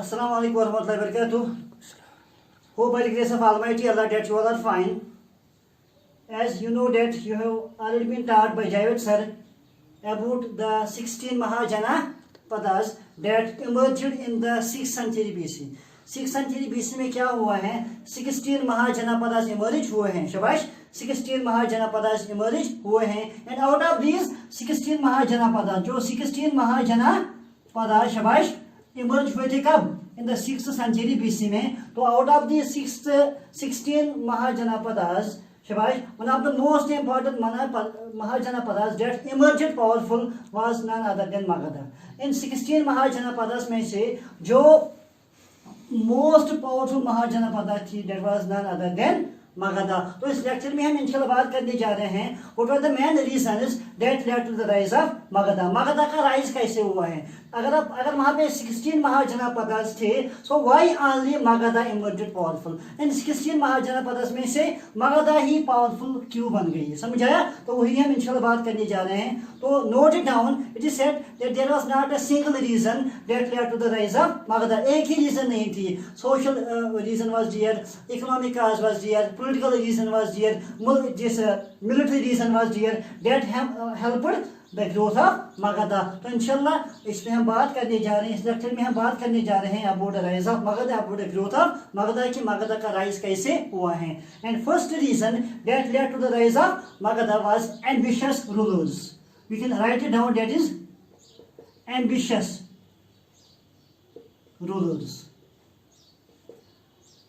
Assalamu alaikum warahmatullahi wabarakatuh. Hope by the grace of Almighty Allah that you all are fine. As you know that you have already been taught by Javed sir about the 16 Mahajana Padas that emerged in the 6th century BC. 6th century BC में क्या हुआ है? 16 Mahajanapadas emerged हुए हैं. शाबाश. 16 Mahajanapadas emerged हुए हैं. And out of these 16 Mahajanapadas, जो 16 Mahajanapadas शाबाश emerged हुए थे कब? In the 6th century BC में. तो out of these 16 Mahajanapadas, शाबाश, one of the most important Mahajanapadas that emerged powerful was none other than Magadha. In 16 Mahajanapadas में से जो most powerful Mahajanapada थी, that was none other than Magadha. तो इस lecture में हम इंशाल्लाह बात करने जा रहे हैं what were the main reasons that led to the rise of Magadha. Magadha का राइज कैसे हुआ है? अगर वहाँ पे 16 महाजनापदास थे, so why only Magadha emerged powerful? इन 16 महाजनापदास में से Magadha ही पावरफुल क्यों बन गई? समझ आया? तो वही हम इंशाल्लाह बात करने जा रहे हैं. तो note it down. It is said that there was not a single reason that led to the rise of Magadha. एक ही reason नहीं थी. Social reason was there, economic cause was there, political reason was there, military reason was there that helped the growth of Magadha. तो इंशाल्लाह इसमें हम बात करने जा रहे हैं, इस लेक्चर में हम बात करने जा रहे हैं about the rise of Magadha, about the growth of Magadha कि Magadha का rise कैसे हुआ है. And first reason that led to the rise of Magadha was ambitious rulers. We can write it down, that is ambitious rulers.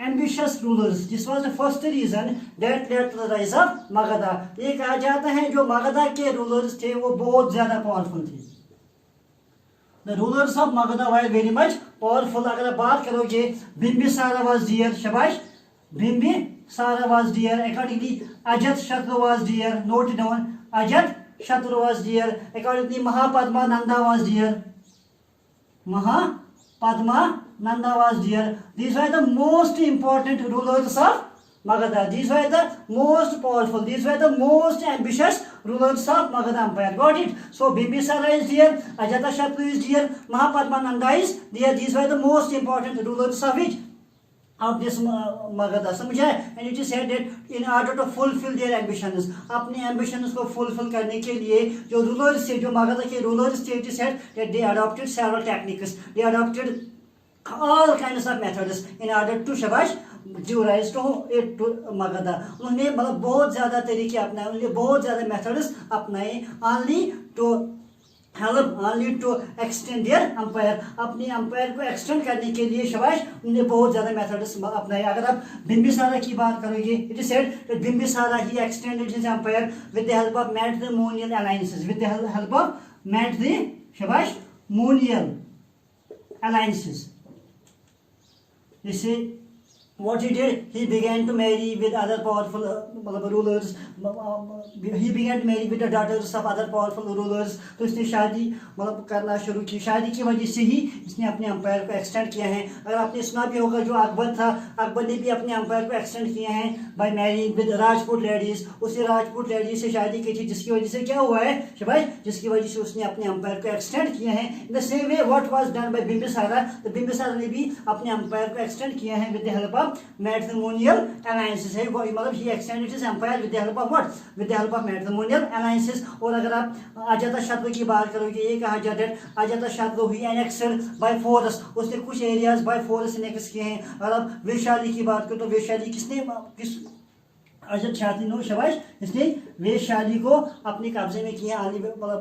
Ambitious rulers. This was the first reason that led to the rise of Magadha. ये कहा जाता है जो Magadha के rulers थे वो बहुत ज़्यादा powerful थे. The rulers of Magadha were very much powerful. अगर आप बात करोगे, Bimbisara was there. शाबाश. Bimbisara was there. Accordingly, Ajatashatru was there. Note it down. Ajatashatru was there. Accordingly, Mahapadmananda was there. Mahapadmananda was there. These were the most important rulers of Magadha. These were the most powerful. These were the most ambitious rulers of Magadha Empire. Got it? So Bimbisara is there, Ajatashatru is there, Mahapadmananda is there. These were the most important rulers of which? Of this Magadha. समझा? And it is said that in order to fulfill their ambitions, अपने ambitions को fulfill करने के लिए जो rulers थे, जो Magadha के rulers थे, it is said that they adopted several techniques. They adopted all kinds of methods in order to शाबाश give rise to Magadha. उन्होंने मतलब बहुत ज़्यादा तरीके अपनाए, उन्होंने बहुत ज़्यादा methods अपनाए only to help, only to extend their empire. अपने empire को extend करने के लिए शाबाश उन्होंने बहुत ज़्यादा methods अपनाए. अगर आप बिम्बिसारा की बात करोगे, it is said that Bimbisara he extended his empire with the help of matrimonial alliances. With the help of शाबाश matrimonial alliances. You see, what he did, he began to marry with other powerful rulers. He began to marry with the daughters of other powerful rulers. तो इसने शादी करना शुरू की. शादी की वजह से ही इसने अपने एम्पायर को एक्सटेंड किया है. अगर आपने सुना भी होगा जो अकबर था, अकबर ने भी अपने एम्पायर को एक्सटेंड किया है by marrying with Rajput ladies. उसने राजपूत लेडीज से शादी की थी, जिसकी वजह से क्या हुआ है शाबाश, जिसकी वजह से उसने अपने एम्पायर को एक्सटेंड किया है. In the same way what was done by Bimbisara, तो बिम्बिसारा ने भी अपने एम्पायर को एक्सटेंड किया है with the help of matrimonial alliances है. वो मतलब he extended his empire with the help of what? With the help of matrimonial alliances. और अगर आप अजातशत्रु की बात करोगे, ये कहा जाता है अजातशत्रु ही annexed by force. उसने कुछ एरियाज by force annex किए हैं. अगर आप वैशाली की बात करो तो वैशाली किस अजातशत्रु ने शाबाश इसने वैशाली को अपने कब्जे में किया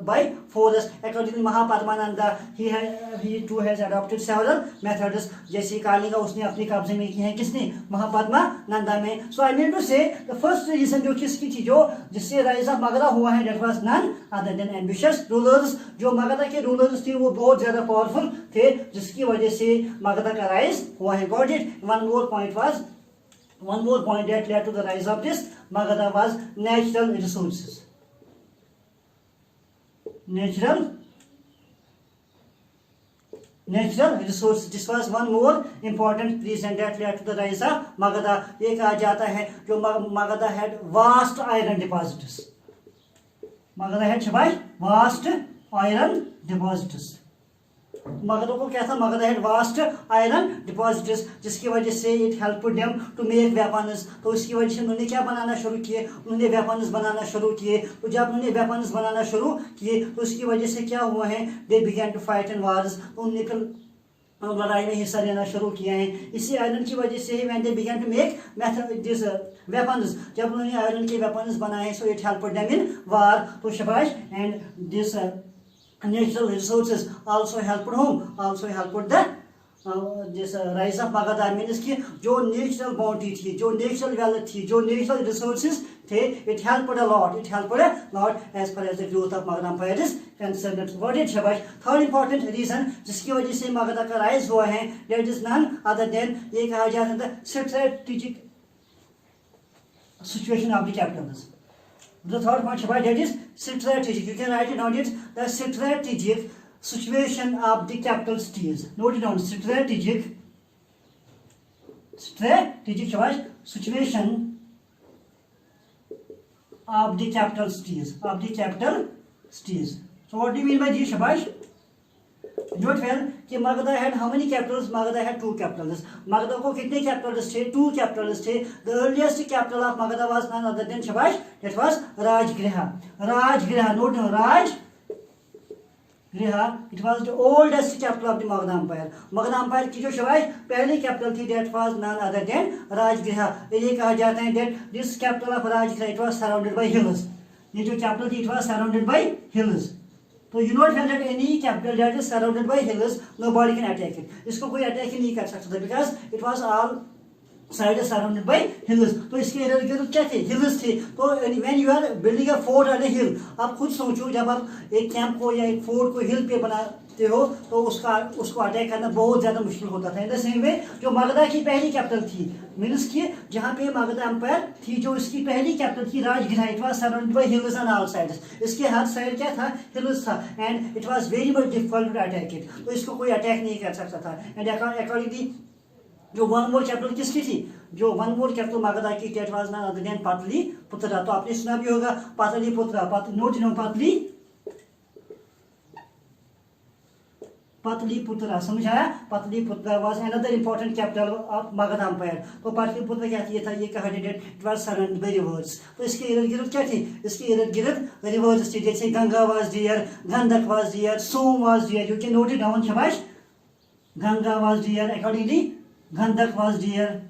by force. Accordingly Mahapadmananda he too has adopted several methods. जैसे कालिंगा उसने अपने कब्जे में किया है, किसने? महापद्मानंदा में. सो आई मीन टू से द फर्स्ट रीजन जो किसकी थी, जो जिससे राइज ऑफ Magadha हुआ है, that was none other than ambitious rulers. जो Magadha के रूलर्स थे वो बहुत ज्यादा पावरफुल थे, जिसकी वजह से Magadha का राइज हुआ है. Got it? One more point that led to the rise of this Magadha was natural resources. Natural resources. This was one more important reason that led to the rise of Magadha. ये कहा जाता है जो Magadha had vast iron deposits. Magadha had vast iron deposits. मगधों को क्या था, Magadha had vast iron deposits, जिसकी वजह से it help them to make weapons. तो इसकी वजह से उन्होंने क्या बनाना शुरू किए, उन्होंने वेपन्स बनाना शुरू किए। तो जब उन्होंने वेपन्स बनाना शुरू किए तो इसकी वजह से क्या हुआ है, they began to fight in wars, तो उन्होंने फिर लड़ाई में हिस्सा लेना शुरू किया है। इसी आयरन की वजह से ही when they began to make this weapons, जब उन्होंने आयरन के वेपन्स बनाए, so it help them in war. तो शबाश, and this natural resources also helped whom, also helped the this rise of Magadha, means कि जो नेचुरल बाउंड्री थी, जो नेचुरल वेल्थ थी, जो नेचुरल रिसोर्सेज थे, it helped a lot, it helped a lot as far as the growth of Magadh empire is concerned. What is शबाश, third important reason जिसकी वजह से मगध का राइज हुआ है, that is none other than, ये कहा जाता है strategic situation of the capitals. The third point, Shabbat, that is strategic. You can write it down. It's the strategic situation of the capital cities. Note it down. Strategic, Shabbat, situation of the capital cities. Of the capital cities. So what do you mean by this, Shabbat? Note well कि Magadha had how many capitals, Magadha had 2 capitals. Magadha को कितने capitals थे, 2 capitals थे। The earliest capital of Magadha was none other than शबाश, that was Rajgriha. Rajgriha, note Rajgriha, it was the oldest capital of the Magadha empire. Magadha empire की जो शबाश पहली कैपिटल थी, that was none other than Rajgriha. ये कहा जाता है that this capital of Rajgriha, it was surrounded by hills. ये जो कैपिटल थी, it was surrounded by hills. तो you note that any capital that is surrounded by hills, nobody can attack it. इसको कोई अटैक ही नहीं कर सकता था, because it was all side surrounded by hills. तो इसके इर्द गिर्द क्या थे, hills थे। तो when you are building a fort on a hill, आप खुद सोचो जब आप एक कैंप को या एक फोर्ट को हिल पे बनाते हो तो उसको अटैक करना बहुत ज़्यादा मुश्किल होता था। इन द सेम वे जो मगधा की पहली कैपिटल थी, मीन्स कि जहाँ पे मगध एम्पायर थी, जो इसकी पहली कैपिटल थी Rajagriha, it was surrounded by hills on all sides. इसके हर साइड क्या था, हिल्स था, and it was very much difficult to attack it. तो इसको कोई अटैक नहीं कर सकता था। एंड अकॉर्डिंगली जो वन मोर कैपिटल किसकी थी, जो वन मोर कैपिटल मगधा की, that was none other than Pataliputra. तो आपने सुना भी होगा पाटलिपुत्र, नोट नो पाटलिपुत्र, समझाया। Pataliputra was another important capital of Magadh empire. तो पाटलिपुत्र क्या था, ये कहा that it was surrounded by rivers. तो इसके इर्द गिर्द क्या थी, इसके इर्द गिर्द रिवर्स थी, जैसे Ganga was there, Gandak was there, Som was there. You can note it down शबाश। Ganga was there, accordingly Gandak was there,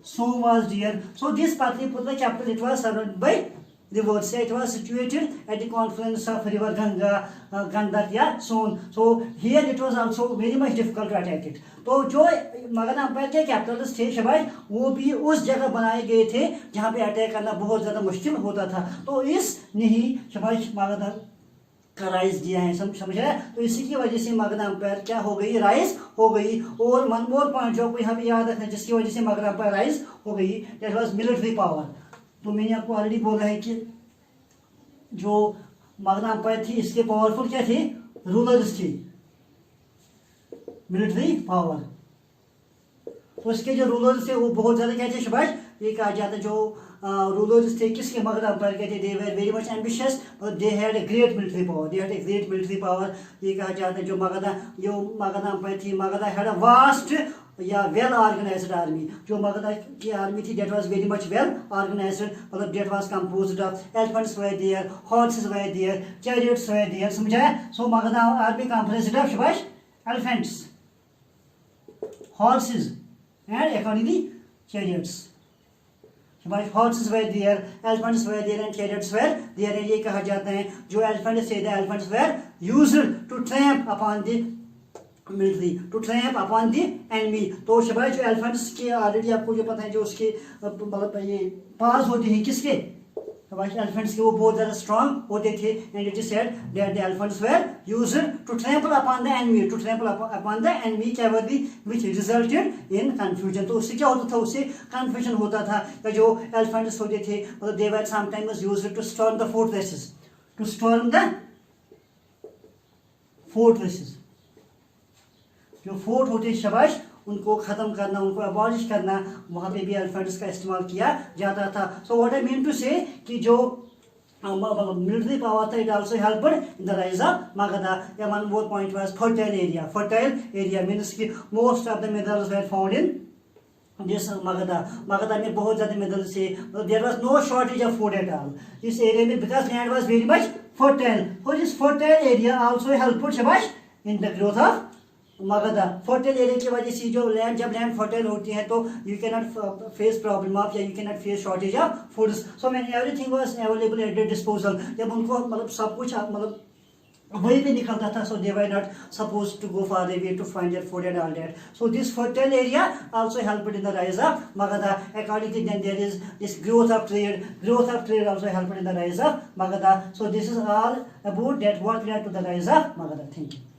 Som was there. So this Pataliputra capital, it was surrounded by rivers. It was situated at the confluence of river Ganga, Gandak या Son. So here it was also very much difficult to attack it. तो जो Magadha empire के Capitals थे शबाश, वो भी उस जगह बनाए गए थे जहाँ पे अटैक करना बहुत ज़्यादा मुश्किल होता था। तो इसने ही शबाश मगध का राइज दिया है, समझ रहे हैं। तो इसी की वजह से मगध एम्पायर क्या हो गई, राइज हो गई। और वन मोर पॉइंट जो आपको यहाँ पे याद रखना है, जिसकी वजह से मगध एम्पायर राइज हो गई, दैट वाज मिलिट्री पावर। तो मैंने आपको ऑलरेडी बोला है कि जो मगध एम्पायर थी, इसके पावरफुल क्या थे, रूलर्स थी, मिलिट्री पावर। तो इसके जो रूलर्स थे वो बहुत ज़्यादा क्या थे शबाश, ये कहा जाता है जो रूलर्स थे किसके, मगध एम्पायर के थे, they were very much ambitious, they had a great military power, they had a great military power. ये कहा जाता है जो मगध एम्पायर थी, मगध हैड अ वास्ट या वेल ऑर्गेनाइज्ड आर्मी। जो मगध की आर्मी थी, that was very much well organised, मतलब that was composed of elephants were there, horses were there, chariots were there, समझा। So Magadha army composed of शबाश elephants, horses and accordingly chariots. शबाश, horses were there, elephants were there and chariots were there. ये कहा जाता है जो elephants थे, the elephants were used to tramp upon the military, to tramp upon the enemy. तो शबाश जो एलिफेंट्स के ऑलरेडी आपको जो पता है, जो उसके मतलब ये पास होते हैं किसके, शबाश एलिफेंट्स के, वो बहुत ज़्यादा स्ट्रॉन्ग होते थे। And it is said that the elephants were used to trample upon the enemy, to trample upon the enemy क्या वर्दी विच रिजल्टेड इन कंफ्यूजन। तो उससे क्या होता था, उससे कंफ्यूजन होता था। जो एलिफेंट्स होते थे, मतलब they were sometimes used to storm the fortresses, to storm the fortresses. जो फोर्ट होते शबाश, उनको ख़त्म करना, उनको अबॉलिश करना, वहाँ पे भी एलिफेंट्स का इस्तेमाल किया जाता था। So what I mean to say कि जो military power, it also helped in the rise of Magadha. Yeah, one more point was fertile area. Fertile area means most of the minerals were found in this Magadha. Magadha में बहुत ज़्यादा minerals थे. There was no shortage of food at all. This area में because land was very much fertile. So this fertile area also helped Shabash in the growth of Magadha. Fertile area की वजह से जो land जब land fertile होती है तो you cannot face problem of या you cannot face shortage of foods. So when everything was available at their disposal, जब उनको मतलब सब कुछ मतलब वहीं पे निकलता था, so they were not supposed to go far away to find their food and all that. So this fertile area also helped in the rise of Magadha. According to them, there is this growth of trade. Growth of trade also helped in the rise of Magadha. So this is all about that what led to the rise of Magadha. Thank you.